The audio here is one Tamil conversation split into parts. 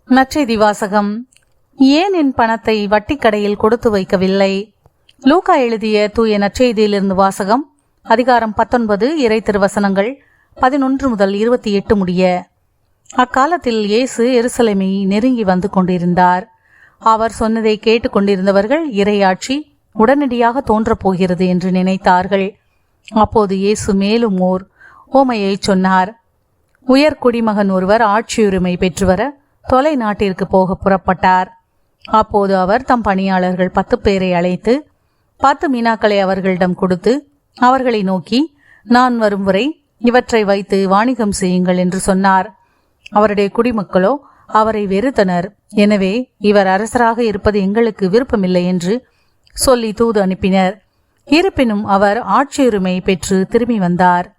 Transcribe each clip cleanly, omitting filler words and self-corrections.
நற்செய்தி வாசகம். ஏன் என் பணத்தை வட்டி கடையில் கொடுத்து வைக்கவில்லை? லூக்கா எழுதிய தூய நற்செய்தியிலிருந்து வாசகம். அதிகாரம் 19, இறை திருவசனங்கள் 11 முதல் 28 முடிய. அக்காலத்தில் இயேசு எருசலேமை நெருங்கி வந்து கொண்டிருந்தார். அவர் சொன்னதை கேட்டுக் கொண்டிருந்தவர்கள் இறையாட்சி உடனடியாக தோன்றப் போகிறது என்று நினைத்தார்கள். அப்போது இயேசு மேலும் ஓர் ஓமையை சொன்னார். உயர் குடிமகன் ஒருவர் ஆட்சியுரிமை பெற்றுவர தொலை நாட்டிற்கு போக புறப்பட்டார். அப்போது அவர் தம் பணியாளர்கள் 10 பேரை அழைத்து 10 மீனாக்களை அவர்களிடம் கொடுத்து அவர்களை நோக்கி, நான் வரும் வரை இவற்றை வைத்து வாணிகம் செய்யுங்கள் என்று சொன்னார். அவருடைய குடிமக்களோ அவரை வெறுத்தனர். எனவே இவர் அரசராக இருப்பது எங்களுக்கு விருப்பமில்லை என்று சொல்லி தூது அனுப்பினர். இருப்பினும் அவர் ஆட்சியுரிமை பெற்று திரும்பி வந்தார்.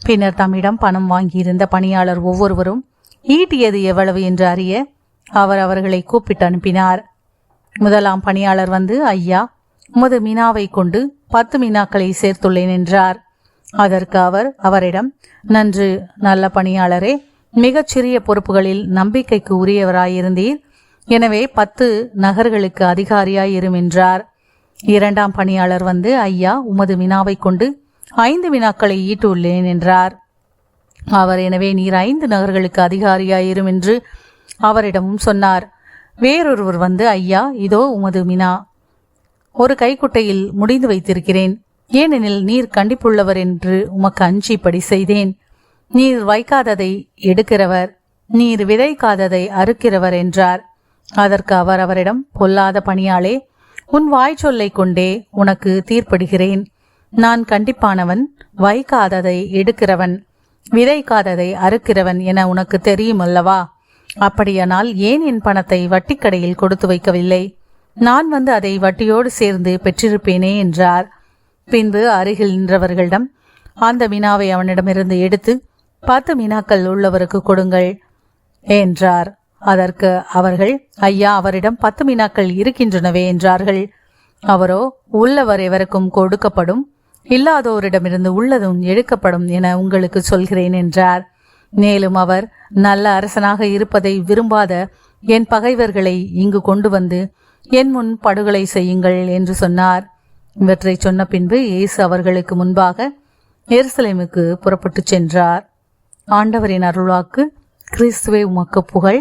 பின்னர் தம்மிடம் பணம் வாங்கியிருந்த பணியாளர் ஒவ்வொருவரும் ஈட்டியது எவ்வளவு என்று அறிய அவர் அவர்களை கூப்பிட்டு அனுப்பினார். முதலாம் பணியாளர் வந்து, ஐயா, உமது மீனாவை கொண்டு 10 மீனாக்களை சேர்த்துள்ளேன் என்றார். அதற்கு அவர் அவரிடம், நன்று நல்ல பணியாளரே, மிகச்சிறிய பொறுப்புகளில் நம்பிக்கைக்கு உரியவராயிருந்தீர். எனவே 10 நகர்களுக்கு அதிகாரியாயிரும் என்றார். இரண்டாம் பணியாளர் வந்து, ஐயா, உமது மீனாவை கொண்டு 5 மீனாக்களை ஈட்டுள்ளேன் என்றார். அவர், எனவே நீர் 5 நகர்களுக்கு அதிகாரியாயிரும் என்று அவரிடமும் சொன்னார். வேறொருவர் வந்து, ஐயா, இதோ உமது மீனா, ஒரு கைக்குட்டையில் முடிந்து வைத்திருக்கிறேன். ஏனெனில் நீர் கண்டிப்புள்ளவர் என்று உமக்கு அஞ்சிப்படி செய்தேன். நீர் வைக்காததை எடுக்கிறவர், நீர் விதைக்காததை அறுக்கிறவர் என்றார். அதற்கு அவர் அவரிடம், பொல்லாத பணியாளே, உன் வாய்ச்சொல்லை கொண்டே உனக்கு தீர்ப்பிடுகிறேன். நான் கண்டிப்பானவன், வைக்காததை எடுக்கிறவன், விதைக்காததை அறுக்கிறவன் என உனக்கு தெரியும் அல்லவா? அப்படியானால் ஏன் என் பணத்தை வட்டிக்கடையில் கொடுத்து வைக்கவில்லை? நான் வந்து அதை வட்டியோடு சேர்ந்து பெற்றிருப்பேனே என்றார். பின்பு அருகில் நின்றவர்களிடம் அந்த மீனாவை அவனிடமிருந்து எடுத்து 10 மீனாக்கள் உள்ளவருக்கு கொடுங்கள் என்றார். அதற்கு அவர்கள், ஐயா, அவரிடம் 10 மீனாக்கள் இருக்கின்றனவே என்றார்கள். அவரோ, உள்ளவர் எவருக்கும் கொடுக்கப்படும், இல்லாதோரிடமிருந்து உள்ளதும் எடுக்கப்படும் என உங்களுக்கு சொல்கிறேன் என்றார். மேலும் அவர், நல்ல அரசனாக இருப்பதை விரும்பாத என் பகைவர்களை இங்கு கொண்டு வந்து என் முன் படுகொலை செய்யுங்கள் என்று சொன்னார். இவற்றை சொன்ன பின்பு இயேசு அவர்களுக்கு முன்பாக எருசலேமுக்கு புறப்பட்டு சென்றார். ஆண்டவரின் அருள்வாக்கு. கிறிஸ்துவே உமக்கு புகழ்.